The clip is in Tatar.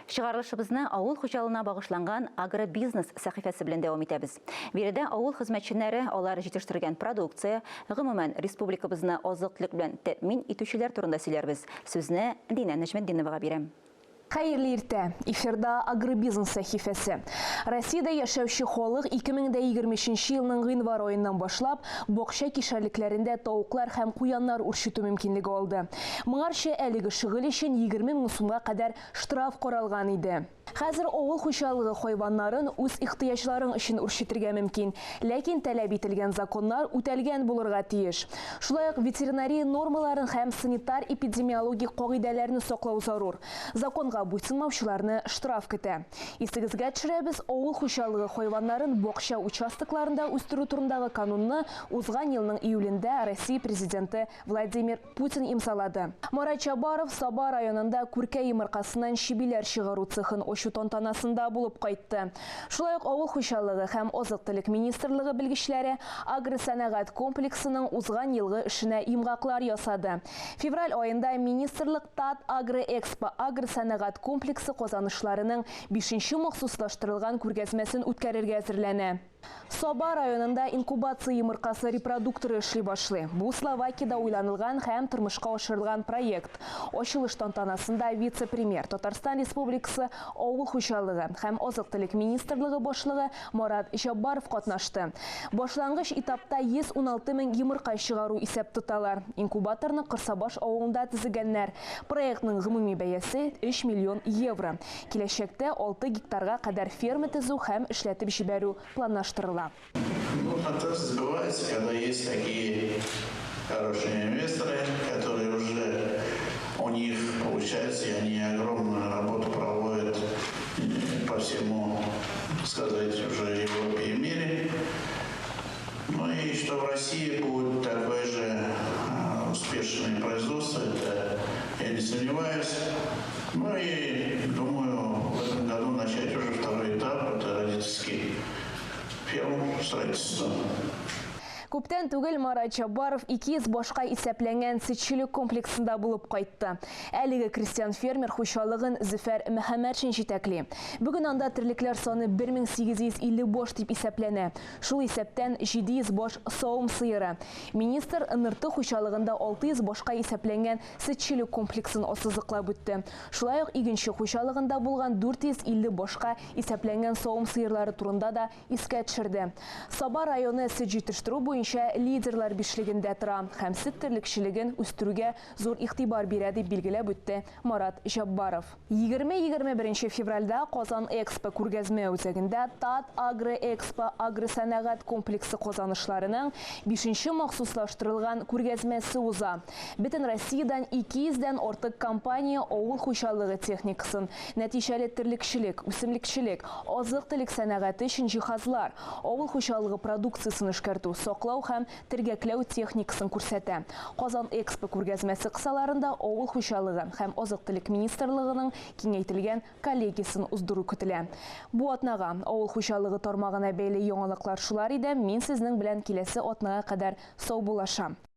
Чыгарылышыбызны авыл хуҗалыгына багышланган агробизнес сәхифәсе белән дәвам итәбез. Биредә авыл хезмәтчеләре алар җитештерген продукция, гомумән республикабызны азык-төлек белән тәэмин итүчеләр турында сөйләрбез. Сүзне Динә Нәҗметдиновага бирәм. Хәерле иртә. Эфирда агробизнес сәхифәсе. Россиядә яшәүче халык 2023 елның гыйнвар аеннан башлап бакча кишәрлекләрендә тавыклар һәм куяннар үрчетү мөмкинлеге алды. Моңарча әлеге шөгыль өчен 20 мең сумга кадәр штраф каралган иде. Хәзер авыл хуҗалыгы хайваннарын үз ихтыяҗларын өчен үрчетергә мөмкин, ләкин таләп ителгән законнар үтәлгән булырга тиеш. Шулай ук ветеринария нормаларын һәм санитар-эпидемиологик кагыйдәләрне саклау зарур. Законга буйсынмаучыларны штраф көтә. Исегезгә төшерәбез, авыл хуҗалыгы хайваннарын бакча участокларында үстерү турындагы канунны узган елның июлендә Россия президенты Владимир Путин имзалады. Марат Чабаров Саба районында күркә йомыркасыннан чибиләр чыгару цехын ачу тантанасында булып кайтты. Шулай ук авыл хуҗалыгы һәм азык-төлек министрлыгы белгечләре агросәнәгать комплексының узган елгы эшенә имгаклар ясады. Февраль аенда министрлык ТАТ Агроэкспо агросәнәгать комплексы казанышларының 5-нче махсуслаштырылган күргәзмәсен үткәрергә әзерләнә. Саба районында инкубация йомыркасы репродукторы эшли башлый. Бу Словакиядә уйланылган һәм тормышка ашырылган проект. Ачылыш тантанасында вице-премьер Татарстан Республикасы авыл хуҗалыгы һәм азык-төлек министрлыгы башлыгы Марат Чабаров катнашты. Башлангыч этапта 116 мең йомырка чыгару исәп тоталар. Инкубаторны Кырсабаш авылында төзегәннәр. Проектның гомуми бәясе 3 миллион евро. Киләчәктә 6 гектарга кадәр ферма төзү һәм эшләтеп җибәрү планлаштырыла. Фантазия сбывается, когда есть такие хорошие инвесторы, которые уже у них получается, и они огромную работу проводят по всему, сказать, уже Европе и мире. Ну и что в России будет такое же успешное производство, это я не сомневаюсь. Ну и думаю, в этом году начать уже второй этап, это родительский ферм строительства. Күптән түгел Марат Чабаров 200 башка исәпләнгән сөтчелек комплексында булып кайтты. Әлеге крестьян фермер хуҗалыгын Зөфәр Мөхәммәтшин җитәкли. Бүген анда терлекләр саны 1850 баш дип исәпләнә. Шул исәптән 700 баш савым сыеры. Министр НРТ хуҗалыгында 600 башка исәпләнгән сөтчелек комплексын ассызыклап үтте. Шулай ук игенче хуҗалыгында булган 450 башка исәпләнгән савым сыерлары турында да искә төшерде. Саба районы сөт җитештерү лидерлар бишлегендә тора һәм сөт терлекчелеген үстерүгә зур игътибар бирә дип билгеләп үтте Марат Чабаров. 20-21 февральдә Казан Экспо күргәзмә үзәгендә ТАТ Агроэкспо агросәнәгать комплексы казанышларының 5-нче махсуслаштырылган күргәзмәсе уза. Бөтен Россиядән 200-дән артык компания авыл хуҗалыгы техникасын, нәтиҗәле терлекчелек, үсемлекчелек, азык-төлек сәнәгате өчен җиһазлар, авыл хуҗалыгы продукциясын эшкәртү, саклау һәм тергәкләү техникасын күрсәтә. Казан Экспо күргәзмәсе кысаларында авыл хуҗалыгы һәм азык-төлек министрлыгының киңәйтелгән коллегиясын уздыру көтелә. Бу атнага авыл хуҗалыгы тармагына бәйле яңалыклар шулар иде. Мин сезнең белән киләсе атнага кадәр сау булашам.